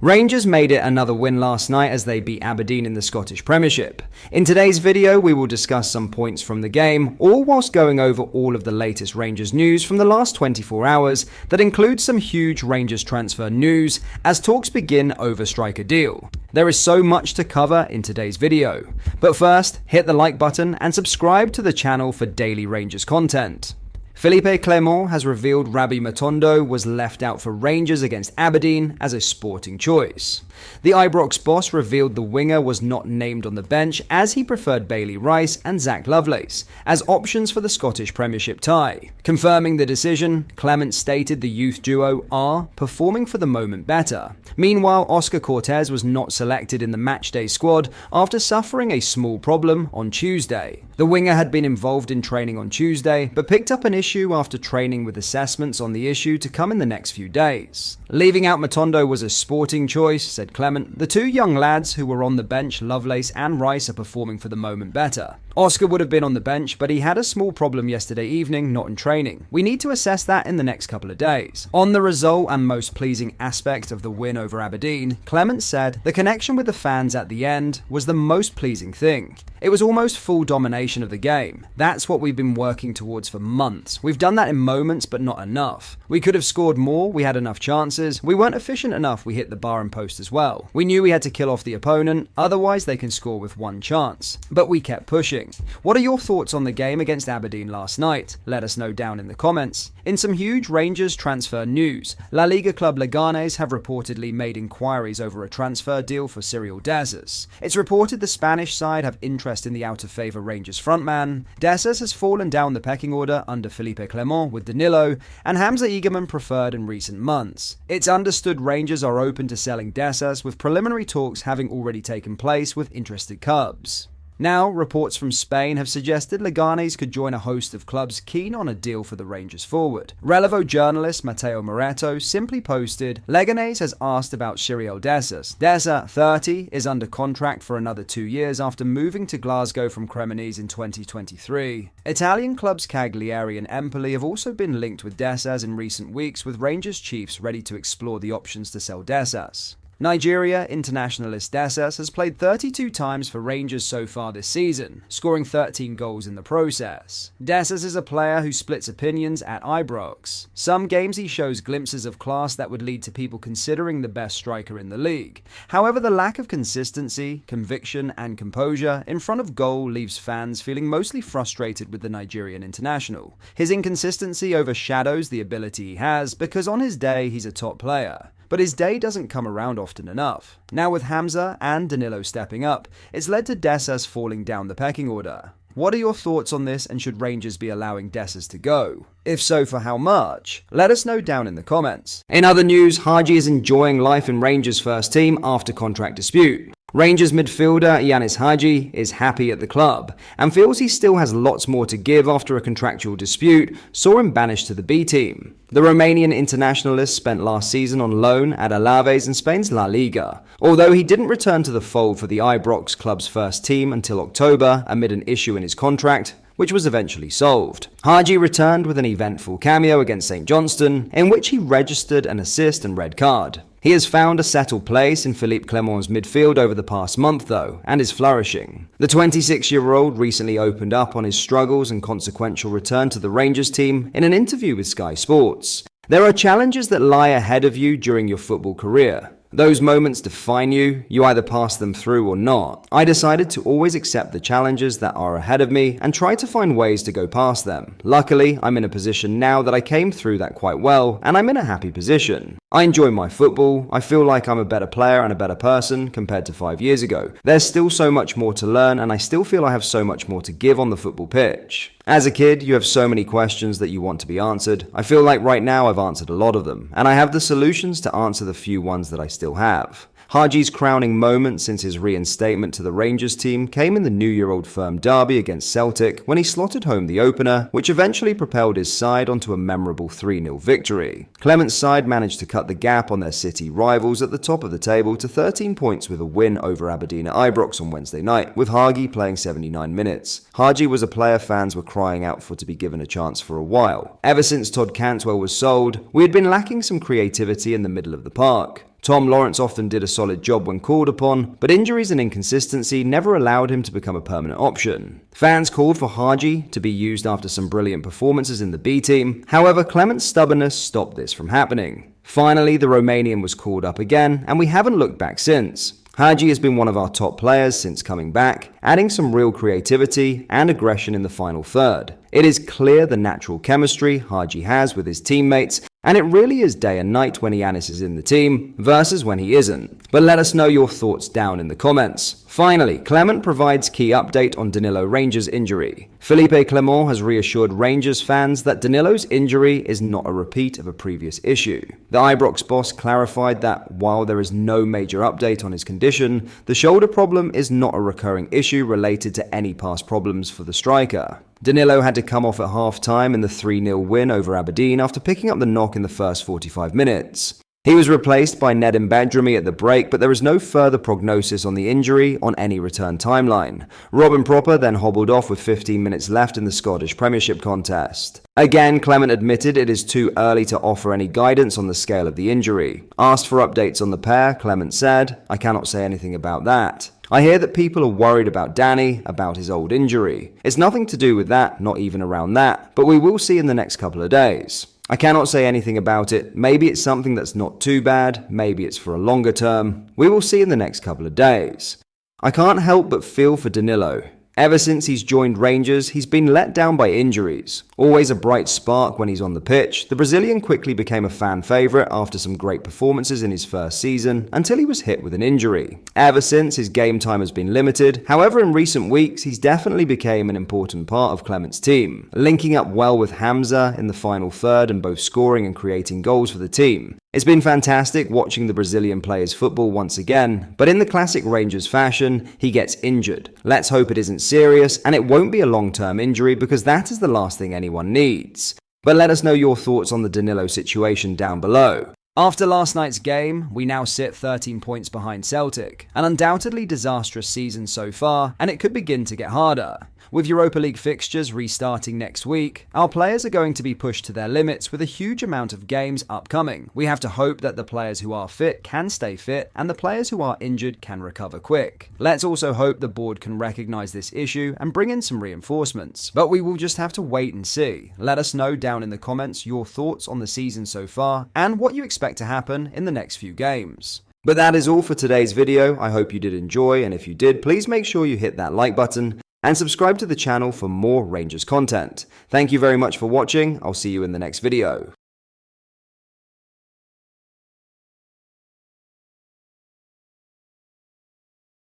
Rangers made it another win last night as they beat Aberdeen in the Scottish Premiership. In today's video, we will discuss some points from the game, all whilst going over all of the latest Rangers news from the last 24 hours that includes some huge Rangers transfer news as talks begin over striker deal. There is so much to cover in today's video. But first, hit the like button and subscribe to the channel for daily Rangers content. Philippe Clement has revealed Rabbi Matondo was left out for Rangers against Aberdeen as a sporting choice. The Ibrox boss revealed the winger was not named on the bench as he preferred Bailey Rice and Zach Lovelace as options for the Scottish Premiership tie. Confirming the decision, Clement stated the youth duo are performing for the moment better. Meanwhile, Oscar Cortez was not selected in the matchday squad after suffering a small problem on Tuesday. The winger had been involved in training on Tuesday, but picked up an issue after training with assessments on the issue to come in the next few days. Leaving out Matondo was a sporting choice, said Clement. The two young lads who were on the bench, Lovelace and Rice, are performing for the moment better. Oscar would have been on the bench, but he had a small problem yesterday evening, not in training. We need to assess that in the next couple of days. On the result and most pleasing aspect of the win over Aberdeen, Clement said, the connection with the fans at the end was the most pleasing thing. It was almost full domination of the game. That's what we've been working towards for months. We've done that in moments, but not enough. We could have scored more, we had enough chances. We weren't efficient enough, we hit the bar and post as well. We knew we had to kill off the opponent, otherwise they can score with one chance. But we kept pushing. What are your thoughts on the game against Aberdeen last night? Let us know down in the comments. In some huge Rangers transfer news, La Liga club Leganes have reportedly made inquiries over a transfer deal for Cyril Dessers. It's reported the Spanish side have interest in the out-of-favour Rangers frontman. Dessers has fallen down the pecking order under Philippe Clement with Danilo, and Hamza Egerman preferred in recent months. It's understood Rangers are open to selling Dessers, with preliminary talks having already taken place with interested clubs. Now, reports from Spain have suggested Leganes could join a host of clubs keen on a deal for the Rangers forward. Relevo journalist Mateo Moreto simply posted, Leganes has asked about Cyril Dessers. Dessers, 30, is under contract for another 2 years after moving to Glasgow from Cremonese in 2023. Italian clubs Cagliari and Empoli have also been linked with Dessers in recent weeks, with Rangers chiefs ready to explore the options to sell Dessers. Nigeria internationalist Dessers has played 32 times for Rangers so far this season, scoring 13 goals in the process. Dessers is a player who splits opinions at Ibrox. Some games he shows glimpses of class that would lead to people considering the best striker in the league. However, the lack of consistency, conviction and composure in front of goal leaves fans feeling mostly frustrated with the Nigerian international. His inconsistency overshadows the ability he has because on his day he's a top player. But his day doesn't come around often enough. Now with Hamza and Danilo stepping up, it's led to Dessers falling down the pecking order. What are your thoughts on this, and should Rangers be allowing Dessers to go? If so, for how much? Let us know down in the comments. In other news, Haji is enjoying life in Rangers' first team after contract dispute. Rangers midfielder Yanis Haji is happy at the club and feels he still has lots more to give after a contractual dispute saw him banished to the B team. The Romanian internationalist spent last season on loan at Alaves in Spain's La Liga, although he didn't return to the fold for the Ibrox club's first team until October amid an issue in his contract, which was eventually solved. Haji returned with an eventful cameo against St Johnstone, in which he registered an assist and red card. He has found a settled place in Philippe Clement's midfield over the past month though, and is flourishing. The 26-year-old recently opened up on his struggles and consequential return to the Rangers team in an interview with Sky Sports. There are challenges that lie ahead of you during your football career. Those moments define you, you either pass them through or not. I decided to always accept the challenges that are ahead of me and try to find ways to go past them. Luckily, I'm in a position now that I came through that quite well, and I'm in a happy position. I enjoy my football, I feel like I'm a better player and a better person compared to 5 years ago. There's still so much more to learn, and I still feel I have so much more to give on the football pitch. As a kid, you have so many questions that you want to be answered. I feel like right now I've answered a lot of them, and I have the solutions to answer the few ones that I still have. Haji's crowning moment since his reinstatement to the Rangers team came in the new-year-old firm derby against Celtic when he slotted home the opener, which eventually propelled his side onto a memorable 3-0 victory. Clement's side managed to cut the gap on their city rivals at the top of the table to 13 points with a win over Aberdeen at Ibrox on Wednesday night, with Haji playing 79 minutes. Haji was a player fans were crying out for to be given a chance for a while. Ever since Todd Cantwell was sold, we had been lacking some creativity in the middle of the park. Tom Lawrence often did a solid job when called upon, but injuries and inconsistency never allowed him to become a permanent option. Fans called for Haji to be used after some brilliant performances in the B team, however Clement's stubbornness stopped this from happening. Finally, the Romanian was called up again, and we haven't looked back since. Haji has been one of our top players since coming back, adding some real creativity and aggression in the final third. It is clear the natural chemistry Haji has with his teammates, and it really is day and night when Giannis is in the team versus when he isn't. But let us know your thoughts down in the comments. Finally, Clement provides key update on Danilo Rangers' injury. Felipe Clement has reassured Rangers fans that Danilo's injury is not a repeat of a previous issue. The Ibrox boss clarified that while there is no major update on his condition, the shoulder problem is not a recurring issue related to any past problems for the striker. Danilo had to come off at half-time in the 3-0 win over Aberdeen after picking up the knock in the first 45 minutes. He was replaced by Nedim Badrami at the break, but there is no further prognosis on the injury on any return timeline. Robin Proper then hobbled off with 15 minutes left in the Scottish Premiership contest. Again, Clement admitted it is too early to offer any guidance on the scale of the injury. Asked for updates on the pair, Clement said, "I cannot say anything about that. I hear that people are worried about Danny, about his old injury. It's nothing to do with that, not even around that, but we will see in the next couple of days. I cannot say anything about it. Maybe it's something that's not too bad, maybe it's for a longer term. We will see in the next couple of days." I can't help but feel for Danilo. Ever since he's joined Rangers, he's been let down by injuries. Always a bright spark when he's on the pitch, the Brazilian quickly became a fan favourite after some great performances in his first season, until he was hit with an injury. Ever since, his game time has been limited. However, in recent weeks, he's definitely became an important part of Clement's team, linking up well with Hamza in the final third and both scoring and creating goals for the team. It's been fantastic watching the Brazilian play his football once again, but in the classic Rangers fashion, he gets injured. Let's hope it isn't serious, and it won't be a long-term injury because that is the last thing anyone needs. But let us know your thoughts on the Danilo situation down below. After last night's game, we now sit 13 points behind Celtic. An undoubtedly disastrous season so far, and it could begin to get harder. With Europa League fixtures restarting next week, our players are going to be pushed to their limits with a huge amount of games upcoming. We have to hope that the players who are fit can stay fit and the players who are injured can recover quick. Let's also hope the board can recognise this issue and bring in some reinforcements. But we will just have to wait and see. Let us know down in the comments your thoughts on the season so far and what you expect to happen in the next few games. But that is all for today's video. I hope you did enjoy, and if you did, please make sure you hit that like button and subscribe to the channel for more Rangers content. Thank you very much for watching. I'll see you in the next video.